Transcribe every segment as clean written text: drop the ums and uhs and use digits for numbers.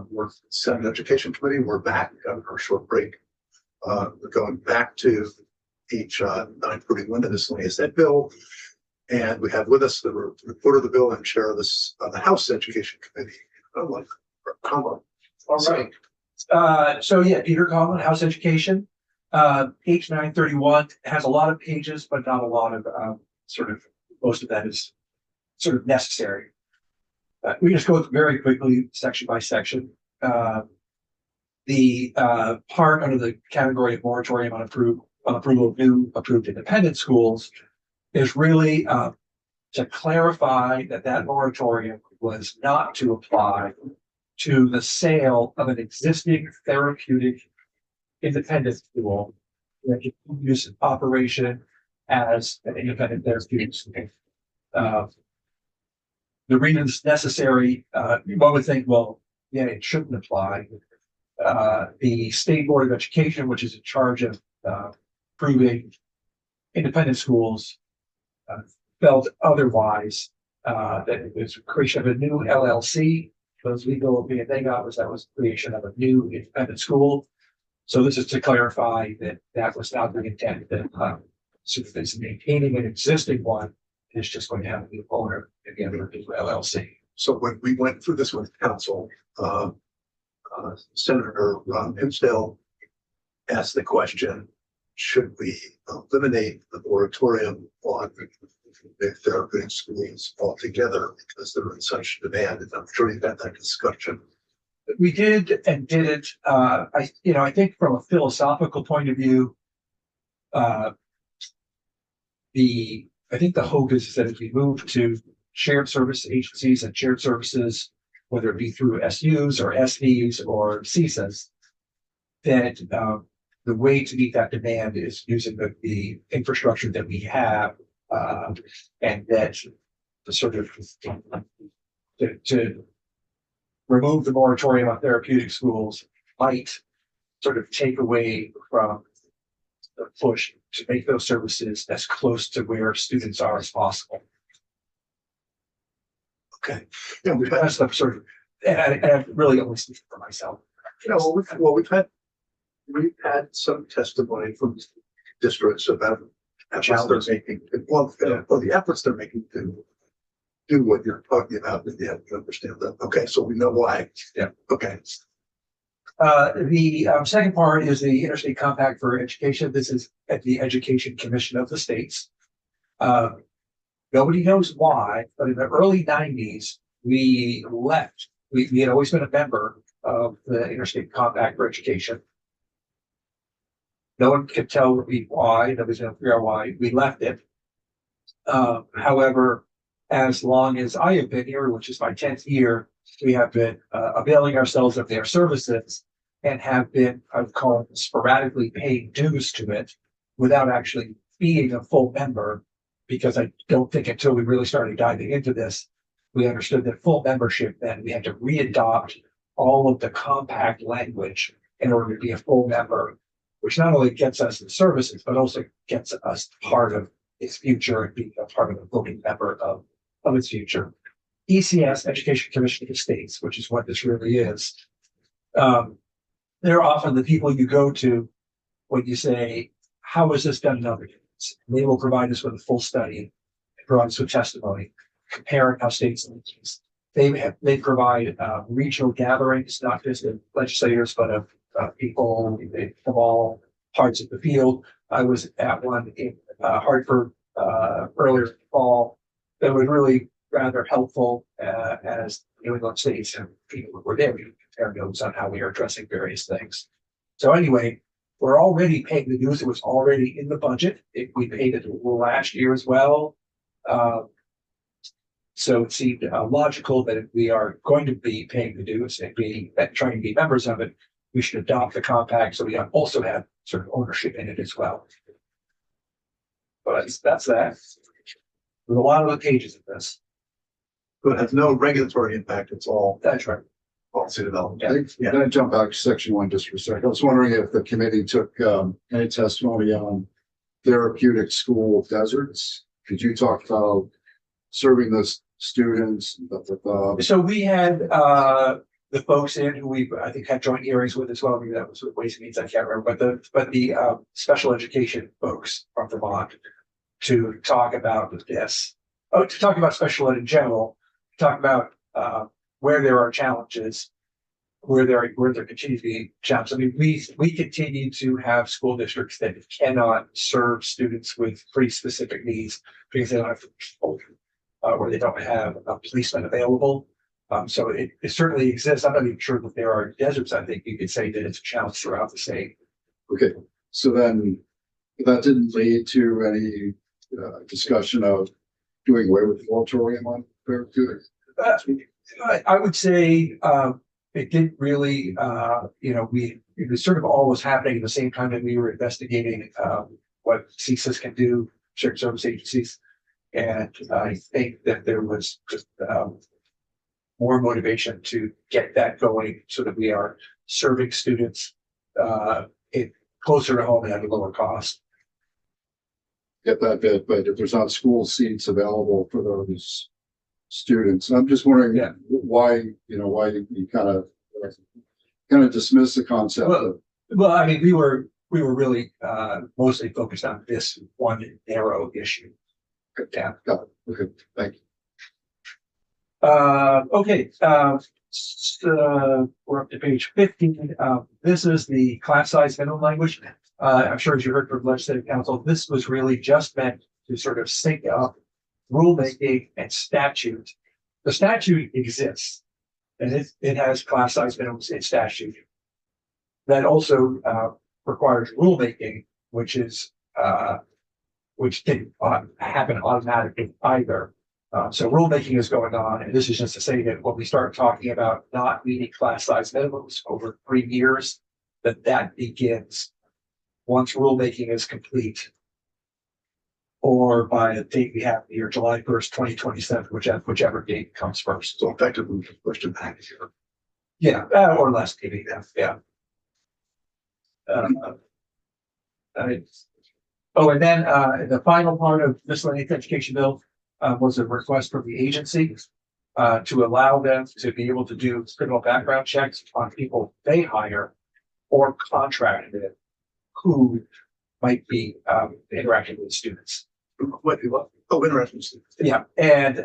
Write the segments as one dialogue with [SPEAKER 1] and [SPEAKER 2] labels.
[SPEAKER 1] We're Senate Education Committee. We're back after a short break. We're going back to H 941 to miscellaneous ed bill. And we have with us the reporter of the bill and chair of this the House Education Committee. All
[SPEAKER 2] right. So yeah, Peter Conlon, House Education. H 931 has a lot of pages, but not a lot of most of that is sort of necessary. We just go very quickly, section by section. The part under the category of moratorium on approval of new approved independent schools is really to clarify that moratorium was not to apply to the sale of an existing therapeutic independent school that continues operation as an independent therapeutic school. The reasons necessary, one would think, well, yeah, it shouldn't apply. The State Board of Education, which is in charge of approving independent schools, felt otherwise, that it was creation of a new LLC. Those legal opinion they got was that was creation of a new independent school. So this is to clarify that was not the intent, that it's maintaining an existing one. It's just going to have a new owner at the end of the LLC.
[SPEAKER 1] So when we went through this with council, Senator Hinsdale asked the question, should we eliminate the moratorium on the therapeutic schools altogether because they're in such demand? And I'm sure you've had that discussion.
[SPEAKER 2] We did and didn't. I think from a philosophical point of view, I think the hope is that if we move to shared service agencies and shared services, whether it be through SUs or SVs or CSAs, that the way to meet that demand is using the infrastructure that we have, and that to remove the moratorium on therapeutic schools might sort of take away from the push to make those services as close to where students are as possible.
[SPEAKER 1] Okay. Yeah,
[SPEAKER 2] That's the sort of, and I really only speak for myself.
[SPEAKER 1] We've had some testimony from districts about efforts they're making. The efforts they're making to do what you're talking about. You have to understand that. Okay, so we know why.
[SPEAKER 2] Yeah.
[SPEAKER 1] Okay.
[SPEAKER 2] The second part is the Interstate Compact for Education. This is at the Education Commission of the states. Nobody knows why, but in the early 90s, we left. We had always been a member of the Interstate Compact for Education. No one could tell me why. Nobody's going to figure out why we left it. However, as long as I have been here, which is my 10th year, we have been availing ourselves of their services and have been, I would call it, sporadically paying dues to it without actually being a full member, because I don't think until we really started diving into this, we understood that full membership meant we had to readopt all of the compact language in order to be a full member, which not only gets us the services, but also gets us part of its future and being a part of a voting member of its future. ECS, Education Commission of the States, which is what this really is. They're often the people you go to when you say, how is this done in other states? They will provide us with a full study, provide us with testimony, comparing how states and they provide regional gatherings, not just of legislators, but of people from all parts of the field. I was at one in Hartford earlier in the fall that was really rather helpful as New England states and people who were there. We compare notes on how we are addressing various things. So anyway, we're already paying the dues. It was already in the budget. We paid it last year as well. So it seemed logical that if we are going to be paying the dues and trying to be members of it, we should adopt the compact so we also have sort of ownership in it as well. But that's that. There's a lot of the pages of this.
[SPEAKER 1] But it has no regulatory impact. It's all
[SPEAKER 2] That's right.
[SPEAKER 1] policy development.
[SPEAKER 3] Can I jump back to section 1 just for a second? I was wondering if the committee took any testimony on therapeutic school deserts. Could you talk about serving the students?
[SPEAKER 2] So we had the folks in who we, I think, had joint hearings with as well. Maybe that was with Ways and Means, I can't remember, but the special education folks from Vermont to talk about this. Oh, to talk about special ed in general, talk about where there are challenges, where there continue to be challenges. I mean, we continue to have school districts that cannot serve students with pretty specific needs because they don't have people, or they don't have a policeman available. So it certainly exists. I'm not even sure that there are deserts. I think you could say that it's a challenge throughout the state.
[SPEAKER 3] Okay, so then that didn't lead to any discussion of doing away with the moratorium on therapeutic.
[SPEAKER 2] I would say it didn't really, it was sort of all was happening at the same time that we were investigating what CSIS can do, shared service agencies. And I think that there was just more motivation to get that going so that we are serving students closer to home and at a lower cost.
[SPEAKER 3] Get that bit, but if there's not school seats available for those students, I'm just wondering why you kind of dismiss the concept of.
[SPEAKER 2] Well, I mean, we were really mostly focused on this one narrow issue.
[SPEAKER 3] Yeah, got it. Okay, thank you.
[SPEAKER 2] Okay, so we're up to page 15. This is the class size minimum language. I'm sure as you heard from legislative council, this was really just meant to sort of sync up rulemaking and statute. The statute exists and it has class size minimums in statute. That also requires rulemaking, which can happen automatically either. So rulemaking is going on, and this is just to say that when we start talking about not meeting class size minimums over 3 years, that begins once rulemaking is complete, or by the date we have here, July 1st, 2027, whichever date comes first.
[SPEAKER 1] So effectively, we pushed it back here.
[SPEAKER 2] Yeah, or less, maybe. Yeah. And then the final part of miscellaneous education bill was a request from the agency to allow them to be able to do criminal background checks on people they hire or contract with who might be interacting with students.
[SPEAKER 1] Interesting.
[SPEAKER 2] Yeah, and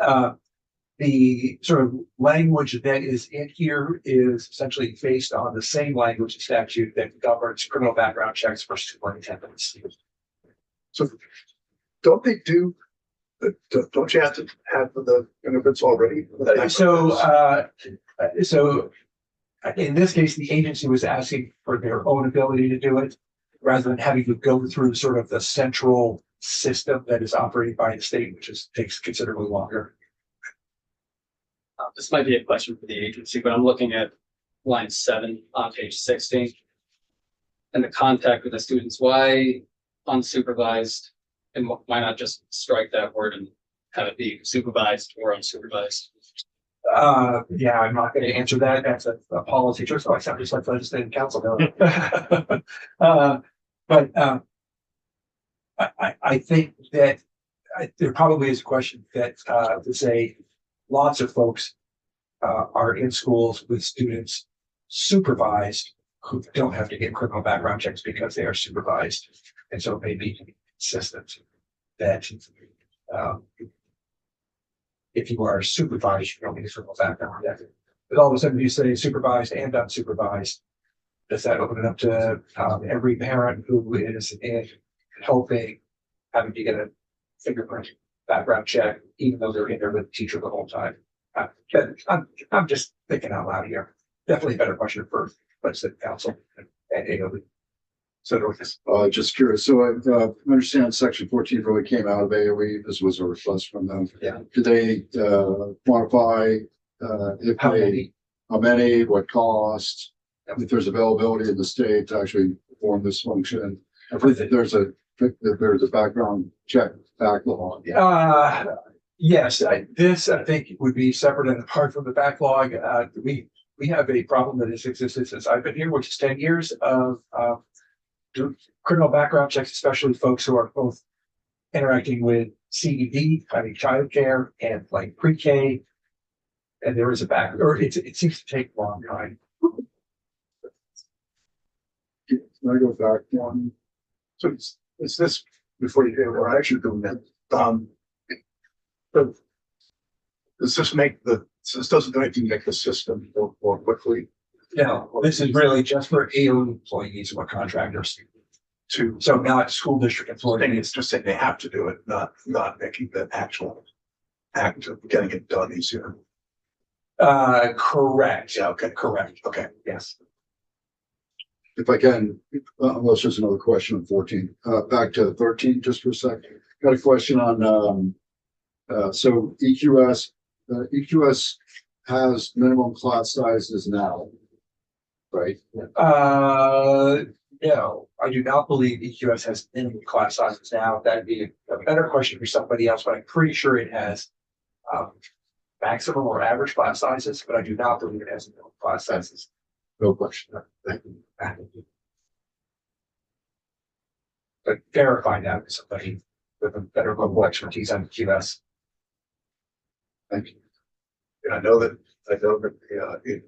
[SPEAKER 2] the sort of language that is in here is essentially based on the same language and statute that governs criminal background checks for superintendents.
[SPEAKER 1] So don't they do, don't you have to have the benefits already?
[SPEAKER 2] So in this case, the agency was asking for their own ability to do it rather than having to go through sort of the central system that is operated by the state, which takes considerably longer.
[SPEAKER 4] This might be a question for the agency, but I'm looking at line 7 on page 16. And the contact with the students, why unsupervised? And why not just strike that word and have it be supervised or unsupervised?
[SPEAKER 2] Yeah, I'm not going to answer that. That's a policy choice. So I sound just like legislative council. But I think that there probably is a question that to say lots of folks are in schools with students supervised who don't have to get criminal background checks because they are supervised. And so it may be consistent that if you are supervised, you don't need a criminal background check. But all of a sudden you say supervised and unsupervised. Does that open it up to every parent who is in helping having to get a fingerprint background check, even though they're in there with the teacher the whole time? I'm just thinking out loud here. Definitely a better question for legislative council and AOB. So
[SPEAKER 3] Just curious. So I understand section 14 really came out of AOE. This was a request from them.
[SPEAKER 2] Yeah.
[SPEAKER 3] Did they quantify
[SPEAKER 2] How many,
[SPEAKER 3] what cost, if there's availability in the state to actually perform this function? If there's a background check backlog.
[SPEAKER 2] Yes, this I think would be separate and apart from the backlog. We have a problem that has existed since I've been here, which is 10 years of criminal background checks, especially folks who are both interacting with CED, I mean childcare, and like pre-K. And there is a back, or it seems to take a long time.
[SPEAKER 3] Can I go back one?
[SPEAKER 1] So it's this, before you, we're actually doing that, but does this make this doesn't do anything to make the system work more quickly
[SPEAKER 2] No, this is really just for AO employees or contractors. So not school district
[SPEAKER 1] thing,
[SPEAKER 2] employees.
[SPEAKER 1] it's just saying they have to do it, not making the actual act of getting it done easier.
[SPEAKER 2] Correct.
[SPEAKER 1] Yeah, okay,
[SPEAKER 2] Correct.
[SPEAKER 1] okay.
[SPEAKER 2] Yes.
[SPEAKER 3] If I can, unless there's another question on 14, back to 13 just for a second. Got a question on, so EQS has minimum class sizes now, right?
[SPEAKER 2] No, I do not believe EQS has minimum class sizes now. That'd be a better question for somebody else, but I'm pretty sure it has maximum or average class sizes, but I do not believe it has minimum class sizes.
[SPEAKER 3] No question. Thank you.
[SPEAKER 2] But verify that with somebody with a better level of expertise on QS.
[SPEAKER 3] Thank you.
[SPEAKER 1] And I know that the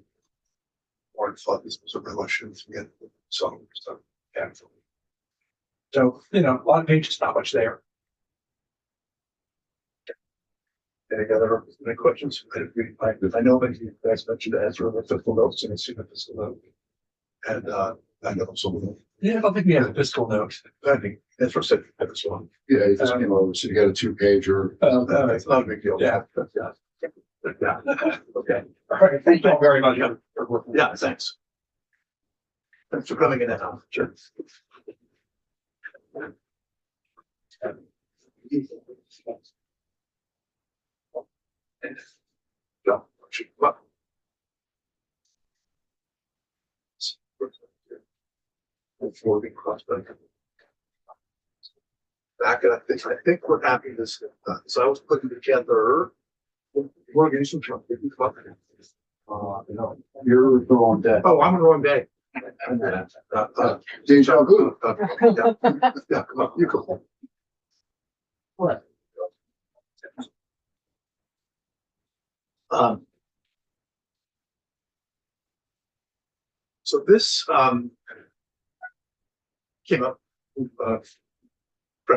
[SPEAKER 1] Warren thought this was a real issue to get some stuff. Yeah.
[SPEAKER 2] So, a lot of pages, not much there.
[SPEAKER 1] Any questions? I know that you guys mentioned Ezra with fiscal notes and it's in the fiscal note. And I know some of them.
[SPEAKER 2] Yeah, I don't think we have a fiscal note.
[SPEAKER 1] I think Ezra said this one.
[SPEAKER 3] Yeah, you just came over, so you got a 2-pager.
[SPEAKER 1] It's not a big deal.
[SPEAKER 2] Yeah.
[SPEAKER 1] Yeah. Yeah. Okay.
[SPEAKER 2] All right, thank you very much.
[SPEAKER 1] Yeah, thanks. Thanks for coming in. Sure. No, well. Before we cross back, I think we're happy this, so I was putting together. We're getting some trouble.
[SPEAKER 3] No, you're the wrong day.
[SPEAKER 1] Oh, I'm the wrong day.
[SPEAKER 3] Deja vu.
[SPEAKER 1] Yeah, come on, you go.
[SPEAKER 3] What?
[SPEAKER 1] So this, came up, I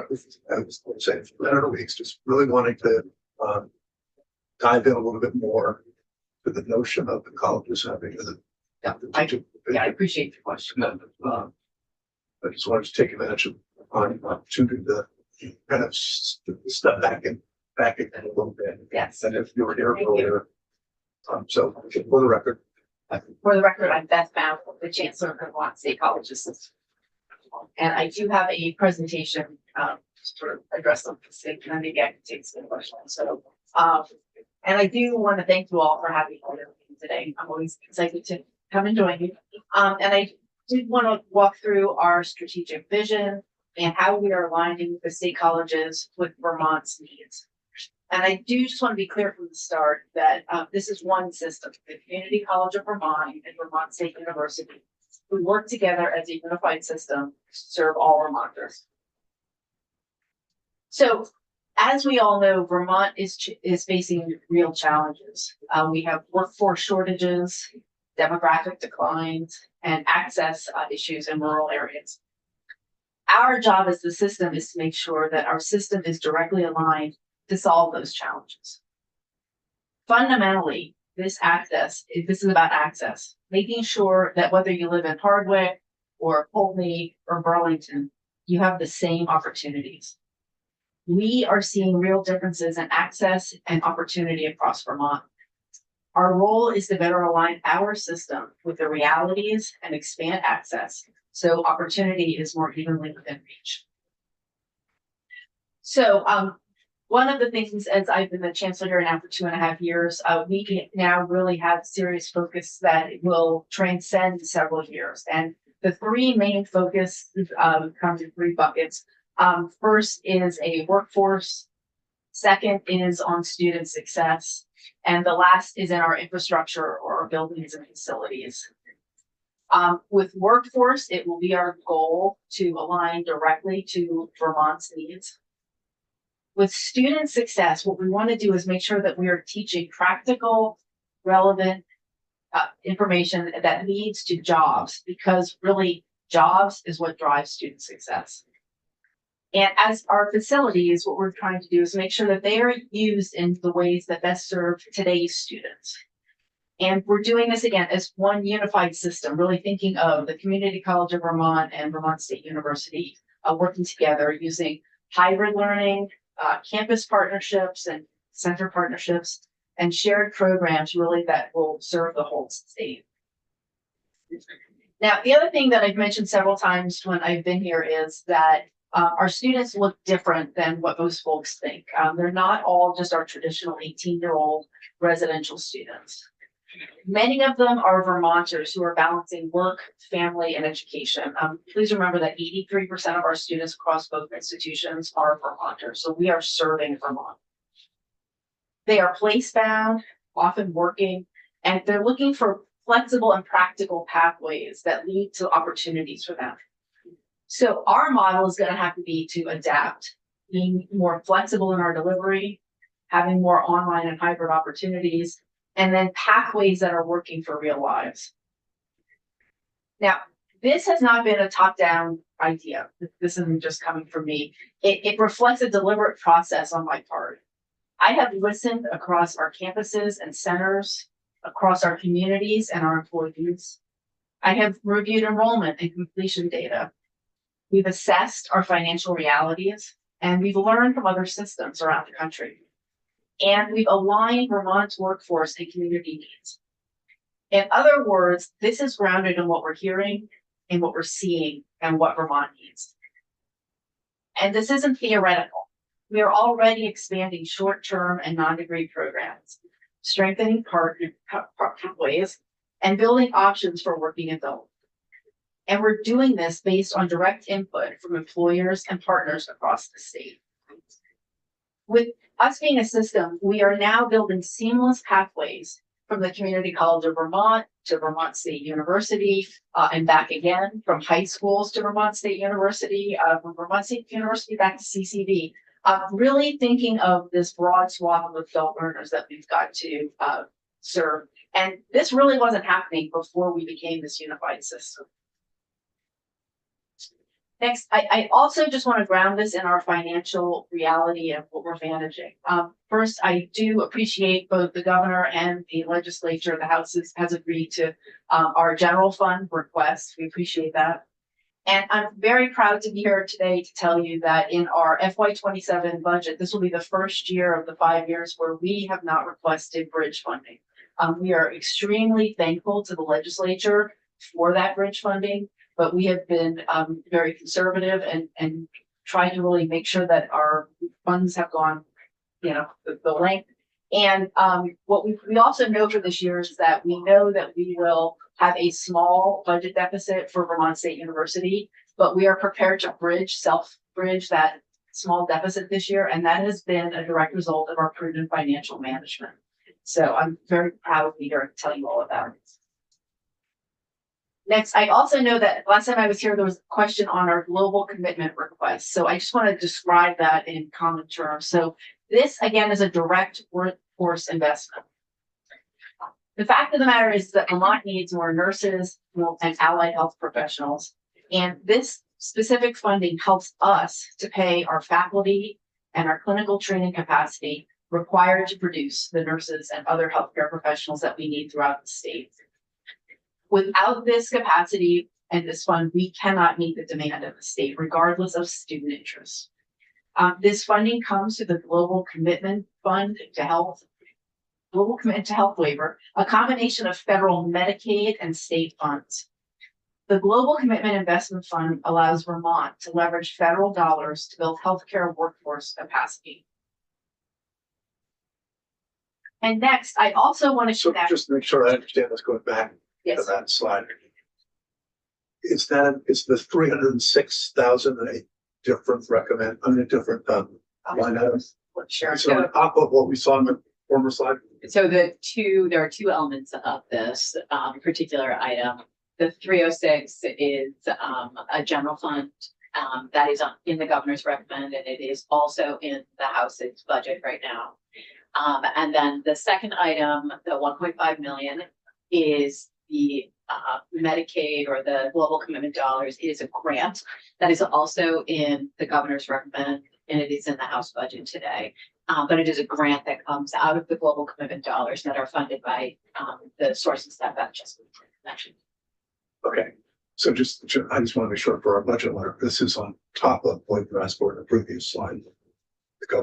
[SPEAKER 1] was saying, for better weeks, just really wanting to, dive in a little bit more to the notion of the colleges having the.
[SPEAKER 5] I appreciate the question.
[SPEAKER 1] I just wanted to take advantage of the opportunity to kind of step back again a little bit.
[SPEAKER 5] Yes.
[SPEAKER 1] And if you were here
[SPEAKER 5] Thank you.
[SPEAKER 1] earlier. So for the record,
[SPEAKER 5] For the record, I'm Beth Baum, the Chancellor of Vermont State Colleges. And I do have a presentation, to sort of address some things, and then maybe I can take some questions. So, and I do want to thank you all for having me here today. I'm always excited to come and join you. And I did want to walk through our strategic vision and how we are aligning the state colleges with Vermont's needs. And I do just want to be clear from the start that this is one system, the Community College of Vermont and Vermont State University. We work together as a unified system to serve all Vermonters. So, as we all know, Vermont is facing real challenges. We have workforce shortages, demographic declines, and access issues in rural areas. Our job as the system is to make sure that our system is directly aligned to solve those challenges. Fundamentally, this is about access, making sure that whether you live in Hardwick or Pulteney or Burlington, you have the same opportunities. We are seeing real differences in access and opportunity across Vermont. Our role is to better align our system with the realities and expand access so opportunity is more evenly within reach. So, one of the things, as I've been the chancellor here now for 2.5 years, we now really have serious focus that will transcend several years. And the three main focuses come in 3 buckets. First is a workforce. Second is on student success. And the last is in our infrastructure or our buildings and facilities. With workforce, it will be our goal to align directly to Vermont's needs. With student success, what we want to do is make sure that we are teaching practical relevant information that leads to jobs, because really jobs is what drives student success. And as our facilities, what we're trying to do is make sure that they are used in the ways that best serve today's students. And we're doing this again as one unified system, really thinking of the Community College of Vermont and Vermont State University working together using hybrid learning, campus partnerships and center partnerships, and shared programs really that will serve the whole state. Now, the other thing that I've mentioned several times when I've been here is that our students look different than what most folks think. They're not all just our traditional 18-year-old residential students. Many of them are Vermonters who are balancing work, family, and education. Please remember that 83% of our students across both institutions are Vermonters, so we are serving Vermont. They are place-bound, often working, and they're looking for flexible and practical pathways that lead to opportunities for them. So our model is going to have to be to adapt, being more flexible in our delivery, having more online and hybrid opportunities, and then pathways that are working for real lives. Now, this has not been a top-down idea. This isn't just coming from me. It reflects a deliberate process on my part. I have listened across our campuses and centers, across our communities and our employees. I have reviewed enrollment and completion data. We've assessed our financial realities, and we've learned from other systems around the country. And we've aligned Vermont's workforce and community needs. In other words, this is grounded in what we're hearing and what we're seeing and what Vermont needs. And this isn't theoretical. We are already expanding short-term and non-degree programs, strengthening pathways, and building options for working adults. And we're doing this based on direct input from employers and partners across the state. With us being a system, we are now building seamless pathways from the Community College of Vermont to Vermont State University and back again, from high schools to Vermont State University, from Vermont State University back to CCV. Really thinking of this broad swath of adult learners that we've got to serve. And this really wasn't happening before we became this unified system. Next, I also just want to ground this in our financial reality of what we're managing. First, I do appreciate both the governor and the legislature, the House has agreed to our general fund request. We appreciate that. And I'm very proud to be here today to tell you that in our FY27 budget, this will be the first year of the 5 years where we have not requested bridge funding. We are extremely thankful to the legislature for that bridge funding, but we have been very conservative and trying to really make sure that our funds have gone, the length. And what we also know for this year is that we know that we will have a small budget deficit for Vermont State University, but we are prepared to self-bridge that small deficit this year. And that has been a direct result of our prudent financial management. So I'm very proud to be here to tell you all about it. Next, I also know that last time I was here, there was a question on our global commitment request. So I just want to describe that in common terms. So this, again, is a direct workforce investment. The fact of the matter is that Vermont needs more nurses and allied health professionals. And this specific funding helps us to pay our faculty and our clinical training capacity required to produce the nurses and other healthcare professionals that we need throughout the state. Without this capacity and this fund, we cannot meet the demand of the state, regardless of student interest. This funding comes through the Global Commitment Fund to Health, Global Commitment to Health waiver, a combination of federal Medicaid and state funds. The Global Commitment Investment Fund allows Vermont to leverage federal dollars to build healthcare workforce capacity. And next, I also want to
[SPEAKER 1] So
[SPEAKER 5] connect.
[SPEAKER 1] just to make sure I understand this, going back to
[SPEAKER 5] Yes.
[SPEAKER 1] that slide. Is the 306,000 a different line item?
[SPEAKER 5] Sure.
[SPEAKER 1] So on top of what we saw in the former slide?
[SPEAKER 6] So there are two elements of this particular item. The 306 is a general fund that is in the governor's recommend, and it is also in the House's budget right now. And then the second item, the 1.5 million, is the Medicaid or the global commitment dollars. It is a grant that is also in the governor's recommend, and it is in the House budget today. But it is a grant that comes out of the global commitment dollars that are funded by the sources that Beth just mentioned.
[SPEAKER 1] Okay, so I just want to be sure for our budget letter, this is on top of what you asked for in the previous slide.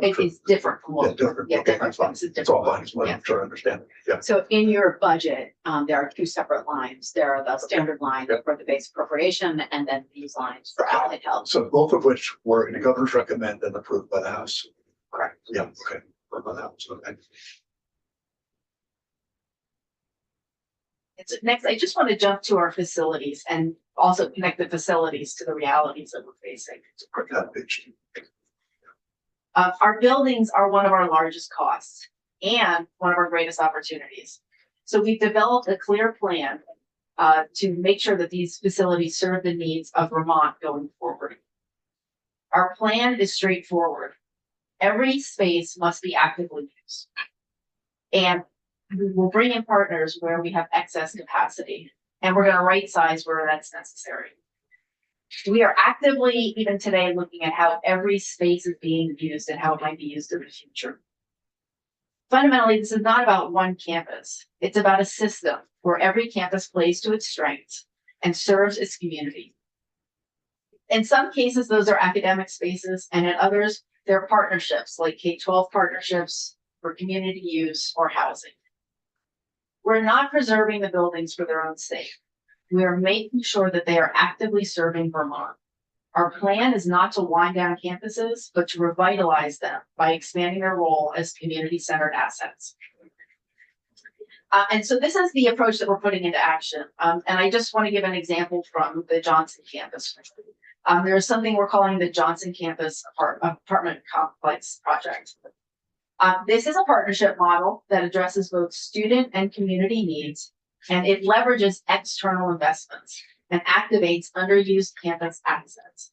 [SPEAKER 5] It is different from
[SPEAKER 1] Yeah,
[SPEAKER 5] what,
[SPEAKER 1] different.
[SPEAKER 5] yeah,
[SPEAKER 1] Okay,
[SPEAKER 5] different.
[SPEAKER 1] that's fine.
[SPEAKER 5] This is
[SPEAKER 1] It's all
[SPEAKER 5] different.
[SPEAKER 1] fine, just want
[SPEAKER 5] Yeah.
[SPEAKER 1] to try to understand. Yeah,
[SPEAKER 6] So in your budget, there are two separate lines. There are the standard line
[SPEAKER 1] Yep.
[SPEAKER 6] for the base appropriation, and then these lines for allied health.
[SPEAKER 1] so both of which were in the governor's recommend and approved by the House.
[SPEAKER 6] Correct.
[SPEAKER 1] Yeah, okay, approved by the House, okay.
[SPEAKER 5] Next, I just want to jump to our facilities and also connect the facilities to the realities that we're facing.
[SPEAKER 1] Quick that page.
[SPEAKER 5] Our buildings are one of our largest costs and one of our greatest opportunities. So we've developed a clear plan to make sure that these facilities serve the needs of Vermont going forward. Our plan is straightforward. Every space must be actively used. And we will bring in partners where we have excess capacity, and we're going to right size where that's necessary. We are actively, even today, looking at how every space is being used and how it might be used in the future. Fundamentally, this is not about one campus. It's about a system where every campus plays to its strengths and serves its community. In some cases, those are academic spaces, and in others, they're partnerships like K-12 partnerships for community use or housing. We're not preserving the buildings for their own sake. We are making sure that they are actively serving Vermont. Our plan is not to wind down campuses, but to revitalize them by expanding their role as community-centered assets. And so this is the approach that we're putting into action. And I just want to give an example from the Johnson campus. There's something we're calling the Johnson Campus Apartment Complex Project. This is a partnership model that addresses both student and community needs, and it leverages external investments and activates underused campus assets.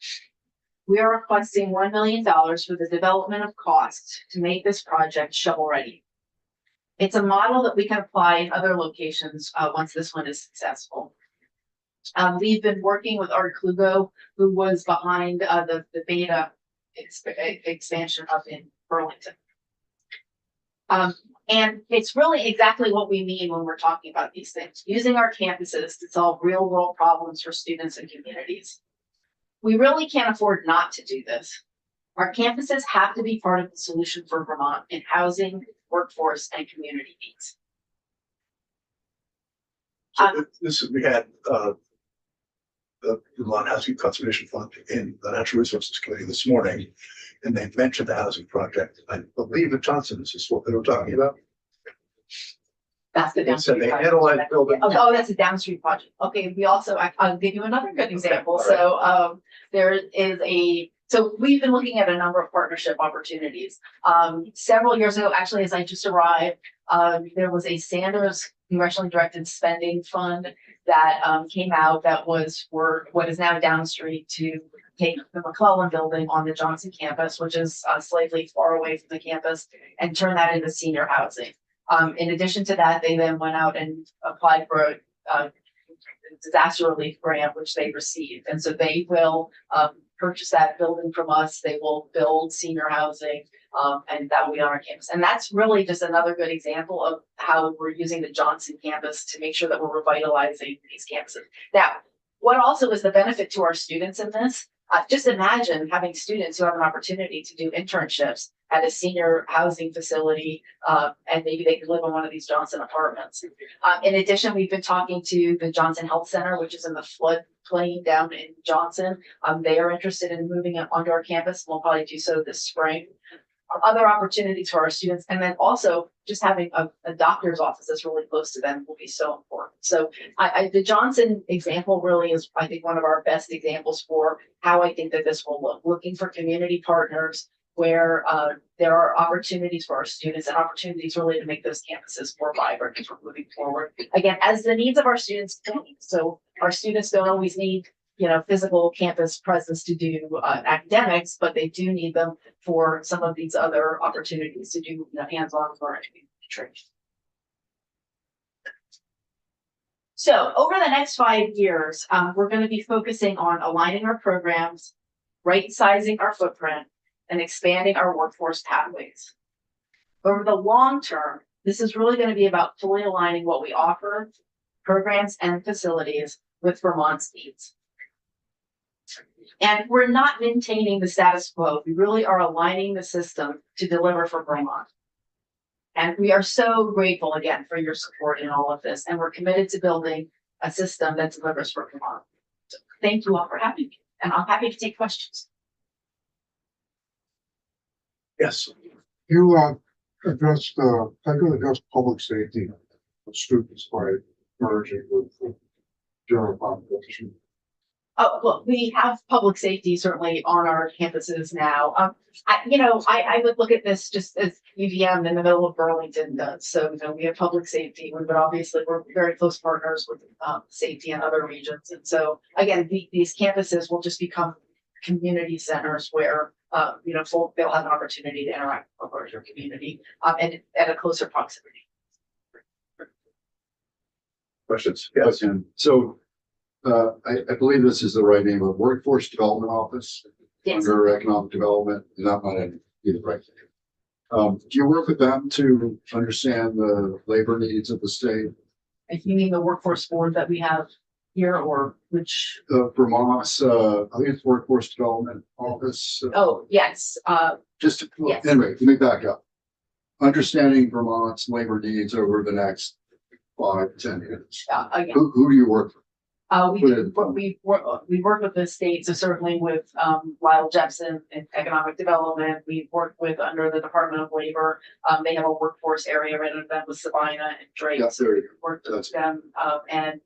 [SPEAKER 5] We are requesting $1 million for the development of costs to make this project shovel-ready. It's a model that we can apply in other locations once this one is successful. We've been working with Art Klugo, who was behind the beta expansion up in Burlington. And it's really exactly what we mean when we're talking about these things, using our campuses to solve real world problems for students and communities. We really can't afford not to do this. Our campuses have to be part of the solution for Vermont in housing, workforce, and community needs.
[SPEAKER 1] So this is, we had the Vermont Housing Conservation Fund in the Natural Resources Committee this morning, and they mentioned the housing project. I believe at Johnson, this is what they were talking about.
[SPEAKER 6] That's the
[SPEAKER 1] They said
[SPEAKER 6] downstream
[SPEAKER 1] they
[SPEAKER 6] project.
[SPEAKER 1] analyzed building.
[SPEAKER 5] Oh, that's a downstream project. Okay, we also, I'll give you another good example. So there is so we've been looking at a number of partnership opportunities. Several years ago, actually, as I just arrived, there was a Sanders congressionally directed spending fund that came out that was for what is now downstream to take the McClellan building on the Johnson campus, which is slightly far away from the campus, and turn that into senior housing. In addition to that, they then went out and applied for a disaster relief grant, which they received. And so they will purchase that building from us. They will build senior housing, and that will be on our campus. And that's really just another good example of how we're using the Johnson campus to make sure that we're revitalizing these campuses. Now, what also is the benefit to our students in this? Just imagine having students who have an opportunity to do internships at a senior housing facility, and maybe they could live in one of these Johnson apartments. In addition, we've been talking to the Johnson Health Center, which is in the floodplain down in Johnson. They are interested in moving it onto our campus. We'll probably do so this spring. Other opportunities for our students, and then also just having a doctor's office that's really close to them will be so important. So the Johnson example really is, I think, one of our best examples for how I think that this will look, looking for community partners where there are opportunities for our students and opportunities really to make those campuses more vibrant as we're moving forward. Again, as the needs of our students change. So our students don't always need physical campus presence to do academics, but they do need them for some of these other opportunities to do hands-on learning and training. So over the next 5 years, we're going to be focusing on aligning our programs, right sizing our footprint, and expanding our workforce pathways. Over the long term, this is really going to be about fully aligning what we offer, programs and facilities with Vermont's needs. And we're not maintaining the status quo. We really are aligning the system to deliver for Vermont. And we are so grateful again for your support in all of this. And we're committed to building a system that delivers for Vermont. So thank you all for having me. And I'm happy to take questions.
[SPEAKER 1] Yes.
[SPEAKER 7] You addressed, I could address public safety of students by merging with the general population.
[SPEAKER 5] Oh, well, we have public safety certainly on our campuses now. I would look at this just as UVM in the middle of Burlington does. So, we have public safety, but obviously we're very close partners with safety in other regions. And so again, these campuses will just become community centers where, they'll have an opportunity to interact with the larger community and at a closer proximity.
[SPEAKER 1] Questions? Yes.
[SPEAKER 3] Question. So, I believe this is the right name of Workforce Development Office
[SPEAKER 5] Yes.
[SPEAKER 3] under Economic Development, and that might be the right thing. Do you work with them to understand the labor needs of the state?
[SPEAKER 5] If you mean the workforce board that we have here or which,
[SPEAKER 3] Vermont's, I think it's Workforce Development Office.
[SPEAKER 5] oh, yes,
[SPEAKER 3] Just to,
[SPEAKER 5] Yes.
[SPEAKER 3] anyway, let me back up. Understanding Vermont's labor needs over the next 5 to 10 years.
[SPEAKER 5] again.
[SPEAKER 3] Who do you work for?
[SPEAKER 5] We work with the state, so certainly with Lyle Jepson in economic development. We've worked with under the Department of Labor. They have a workforce area right under them with Sabina and Drake.
[SPEAKER 3] Yeah,
[SPEAKER 5] So
[SPEAKER 3] there you
[SPEAKER 5] we worked with them. And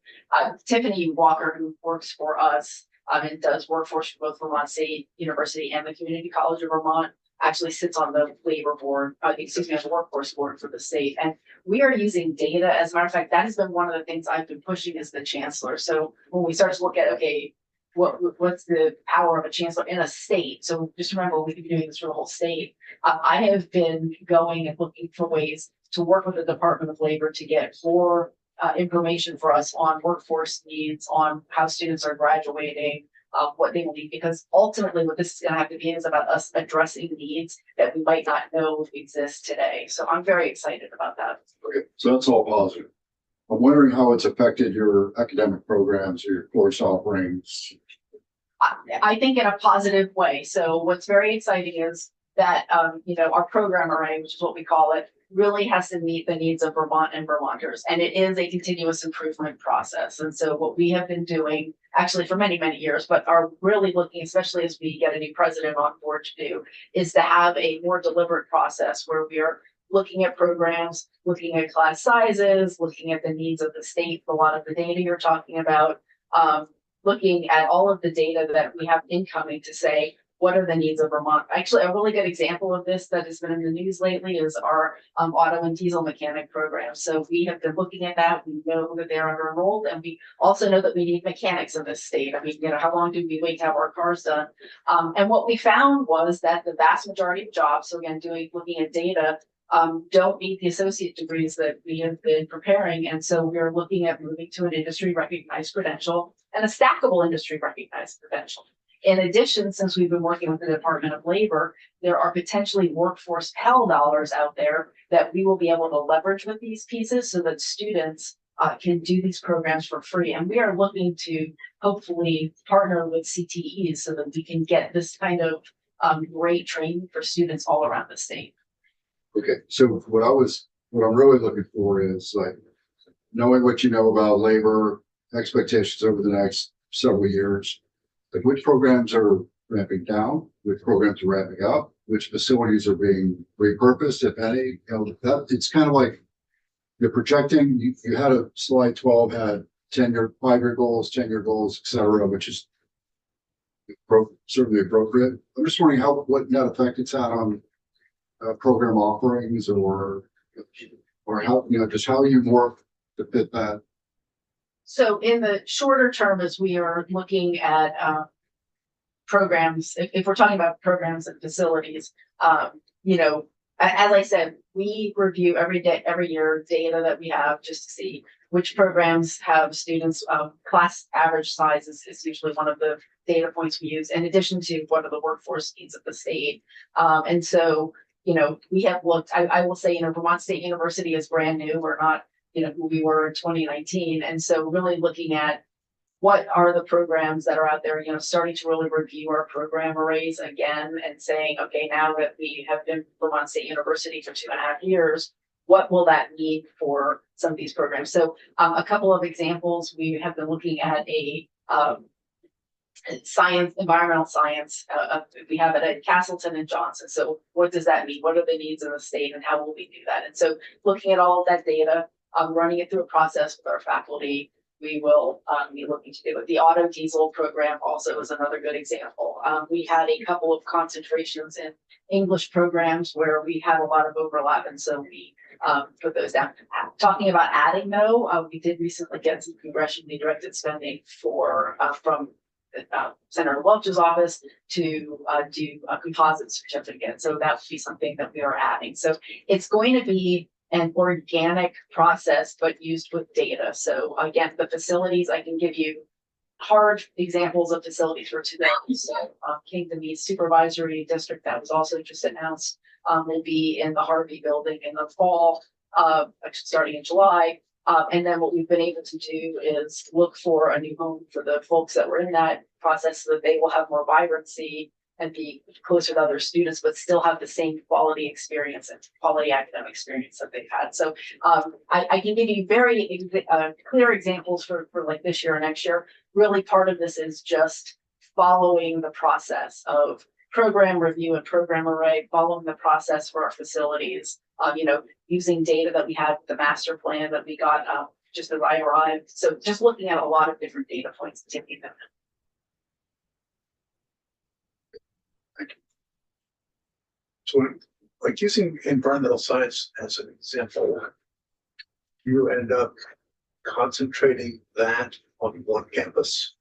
[SPEAKER 5] Tiffany Walker, who works for us and does workforce for both Vermont State University and the Community College of Vermont, actually sits on the labor board, on the workforce board for the state. And we are using data. As a matter of fact, that has been one of the things I've been pushing as the chancellor. So when we start to look at, okay, what's the power of a chancellor in a state? So just remember, we've been doing this for the whole state. I have been going and looking for ways to work with the Department of Labor to get more information for us on workforce needs, on how students are graduating, what they will need, because ultimately what this is going to have to be is about us addressing needs that we might not know exist today. So I'm very excited about that.
[SPEAKER 3] Okay, so that's all positive. I'm wondering how it's affected your academic programs, your course offerings.
[SPEAKER 5] I think in a positive way. So what's very exciting is that, our program array, which is what we call it, really has to meet the needs of Vermont and Vermonters. And it is a continuous improvement process. And so what we have been doing actually for many, many years, but are really looking, especially as we get a new president on board to do, is to have a more deliberate process where we are looking at programs, looking at class sizes, looking at the needs of the state, a lot of the data you're talking about, looking at all of the data that we have incoming to say, what are the needs of Vermont? Actually, a really good example of this that has been in the news lately is our auto and diesel mechanic program. So we have been looking at that. We know that they're under enrolled, and we also know that we need mechanics in this state. I mean, how long do we wait to have our cars done? And what we found was that the vast majority of jobs, so again, looking at data, don't need the associate degrees that we have been preparing. And so we're looking at moving to an industry recognized credential and a stackable industry recognized credential. In addition, since we've been working with the Department of Labor, there are potentially workforce Pell dollars out there that we will be able to leverage with these pieces so that students can do these programs for free. And we are looking to hopefully partner with CTEs so that we can get this kind of great training for students all around the state.
[SPEAKER 3] Okay, so what I'm really looking for is like knowing what you know about labor expectations over the next several years. Like which programs are ramping down, which programs are ramping up, which facilities are being repurposed, if any. That it's kind of like you're projecting. You had a slide 12 had 10-year, 5-year goals, 10-year goals, etc., which is certainly appropriate. I'm just wondering what net effect it's had on program offerings or how just how you morph to fit that
[SPEAKER 5] So in the shorter term, as we are looking at programs, if we're talking about programs and facilities, you know, as I said, we review every year data that we have just to see which programs have students. Class average size is usually one of the data points we use, in addition to what are the workforce needs of the state. And so, you know, we have looked. I will say, you know, Vermont State University is brand new. We're not, you know, who we were in 2019, and so really looking at what are the programs that are out there, you know, starting to really review our program arrays again and saying, okay, now that we have been Vermont State University for 2.5 years, what will that mean for some of these programs? So a couple of examples, we have been looking at a environmental science. We have it at Castleton and Johnson. So what does that mean? What are the needs of the state and how will we do that? And so looking at all of that data, running it through a process with our faculty, we will be looking to do it. The auto diesel program also is another good example. We had a couple of concentrations in English programs where we had a lot of overlap, and so we put those down. Talking about adding though, we did recently get some congressionally directed spending for from Senator Welch's office to do a composite certificate. So that would be something that we are adding. So it's going to be an organic process, but used with data. So again, the facilities, I can give you hard examples of facilities for today. So Kingdom East Supervisory District that was also just announced will be in the Harvey building in the fall, starting in July. And then what we've been able to do is look for a new home for the folks that were in that process so that they will have more vibrancy and be closer to other students, but still have the same quality experience and quality academic experience that they've had. So I can give you very clear examples for like this year or next year. Really part of this is just following the process of program review and program array, following the process for our facilities, you know, using data that we had with the master plan that we got just as I arrived. So just looking at a lot of different data points and taking them.
[SPEAKER 1] So like using environmental science as an example, you end up concentrating that on one campus.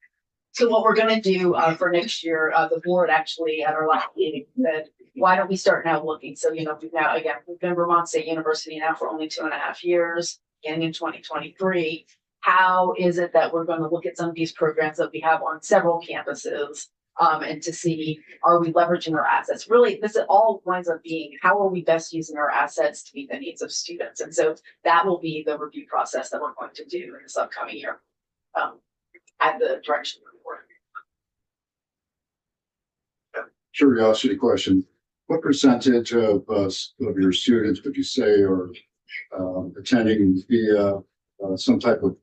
[SPEAKER 5] So what we're going to do for next year, the board actually at our last meeting said, why don't we start now looking? So, you know, we've been Vermont State University now for only 2.5 years, getting in 2023. How is it that we're going to look at some of these programs that we have on several campuses and to see, are we leveraging our assets? Really, this all winds up being, how are we best using our assets to meet the needs of students? And so that will be the review process that we're going to do in this upcoming year at the direction of the board.
[SPEAKER 3] Curiosity question. What percentage of your students would you say are attending via some type of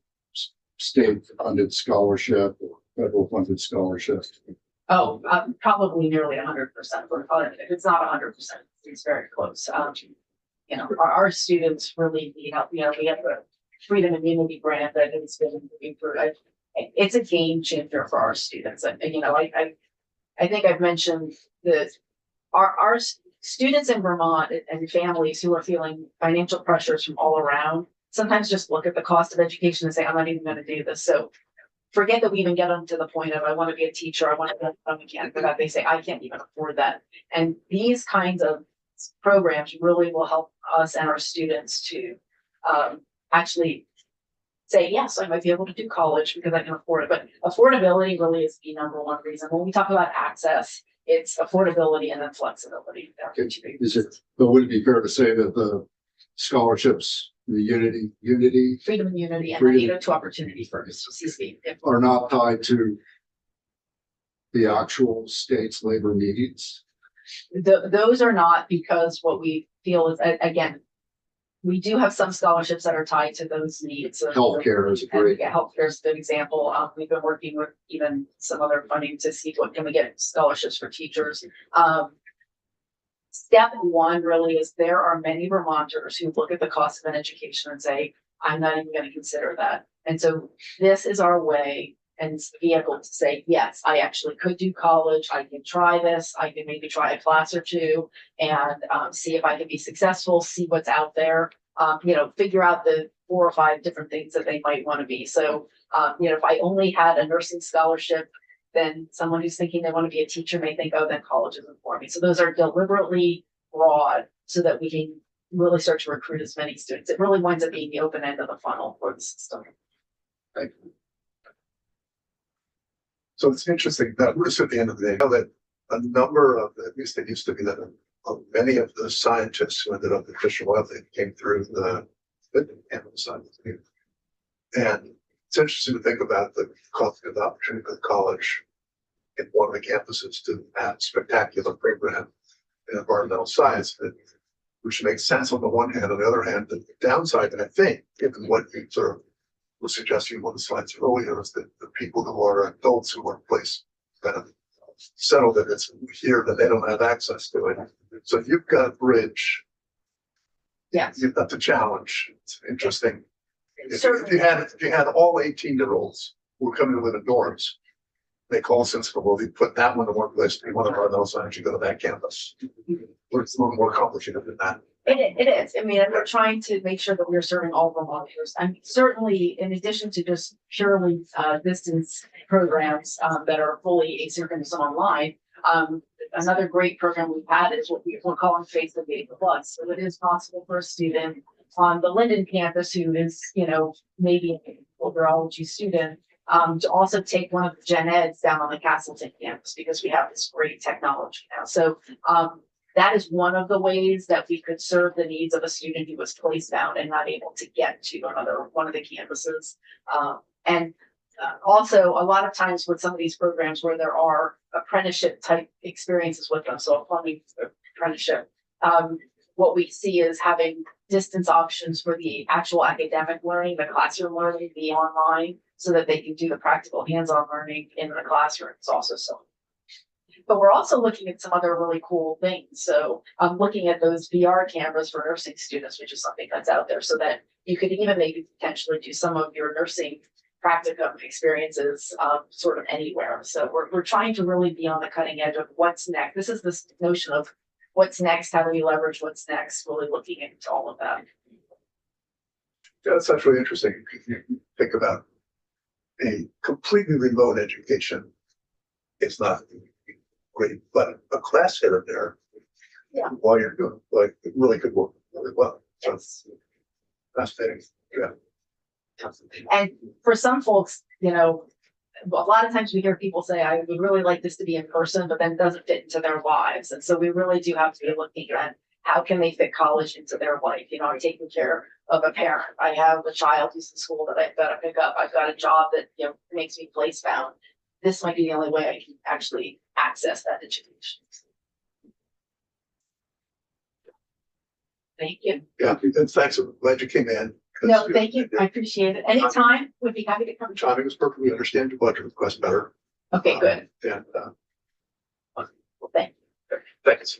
[SPEAKER 3] state funded scholarship or federal funded scholarship?
[SPEAKER 5] Oh, probably nearly 100%. If it's not 100%, it's very close. You know, our students really need help. You know, we have the Freedom Immunity Grant that has been moving through. It's a game changer for our students. And you know, I think I've mentioned that our students in Vermont and families who are feeling financial pressures from all around sometimes just look at the cost of education and say, I'm not even going to do this. So forget that we even get them to the point of, I want to be a teacher, I want to be a mechanic, but they say, I can't even afford that. And these kinds of programs really will help us and our students to actually say, yes, I might be able to do college because I can afford it. But affordability really is the number one reason. When we talk about access, it's affordability and then flexibility.
[SPEAKER 3] But would it be fair to say that the scholarships, the Unity
[SPEAKER 5] Freedom and Unity and
[SPEAKER 3] Freedom.
[SPEAKER 5] the 802 Opportunity for CC
[SPEAKER 3] are not tied to the actual state's labor needs?
[SPEAKER 5] Those are not, because what we feel is, again, we do have some scholarships that are tied to those needs.
[SPEAKER 3] Healthcare is a great.
[SPEAKER 5] Healthcare is a good example. We've been working with even some other funding to see what can we get scholarships for teachers. Step one really is there are many Vermonters who look at the cost of an education and say, I'm not even going to consider that. And so this is our way and vehicle to say, yes, I actually could do college. I can try this. I can maybe try a class or two and see if I can be successful, see what's out there, you know, figure out the 4 or 5 different things that they might want to be. So If I only had a nursing scholarship, then someone who's thinking they want to be a teacher may think, oh, then college isn't for me. So those are deliberately broad so that we can really start to recruit as many students. It really winds up being the open end of the funnel for the system.
[SPEAKER 1] So it's interesting that we're just at the end of the day, now that a number of, at least it used to be that of many of the scientists who ended up at Fish and Wildlife came through the animal science. And it's interesting to think about the opportunity for college in one of the campuses to have a spectacular program in environmental science, which makes sense on the one hand. On the other hand, the downside, and I think, given what you sort of were suggesting in one of the slides earlier, is that the people who are adults who are placed kind of settled that it's here that they don't have access to it. So if you've got a bridge,
[SPEAKER 5] Yes.
[SPEAKER 1] you've got the challenge. It's interesting. If
[SPEAKER 5] Certainly.
[SPEAKER 1] you had all 18-year-olds who were coming to live in dorms, they call Sensible, well, we put that one in one place, you want to run those science, you go to that campus. Where it's a little more complicated than that.
[SPEAKER 5] It is. I mean, we're trying to make sure that we're serving all Vermonters. And certainly, in addition to just purely distance programs that are fully asynchronous and online, another great program we've had is what we're calling Face the Data Plus. So it is possible for a student on the Linden campus who is, maybe an virology student, to also take one of the gen eds down on the Castleton campus because we have this great technology now. So that is one of the ways that we could serve the needs of a student who was placed down and not able to get to one of the campuses. Also, a lot of times with some of these programs where there are apprenticeship type experiences with them, so a plumbing apprenticeship, what we see is having distance options for the actual academic learning, the classroom learning, be online, so that they can do the practical hands-on learning in the classroom. It's also so. But we're also looking at some other really cool things. So I'm looking at those VR cameras for nursing students, which is something that's out there, so that you could even maybe potentially do some of your nursing practicum experiences sort of anywhere. So we're trying to really be on the cutting edge of what's next. This is this notion of what's next, how do we leverage what's next, really looking into all of that.
[SPEAKER 1] Yeah, that's actually interesting. If you think about a completely remote education, it's not great, but a class here and there,
[SPEAKER 5] Yeah.
[SPEAKER 1] while you're doing, like, it really could work really well. So it's fascinating. Yeah.
[SPEAKER 5] And for some folks, a lot of times we hear people say, I would really like this to be in person, but then it doesn't fit into their lives. And so we really do have to be looking at how can they fit college into their life. I'm taking care of a parent. I have a child who's in school that I've got to pick up. I've got a job that, makes me place bound. This might be the only way I can actually access that education. Thank you.
[SPEAKER 1] Yeah, and thanks. I'm glad you came in.
[SPEAKER 5] No, thank you. I appreciate it. Anytime, would be happy to come.
[SPEAKER 1] Timing was perfect. We understand your budget request better.
[SPEAKER 5] Okay, good.
[SPEAKER 1] And,
[SPEAKER 5] Well, thank you.
[SPEAKER 1] thanks.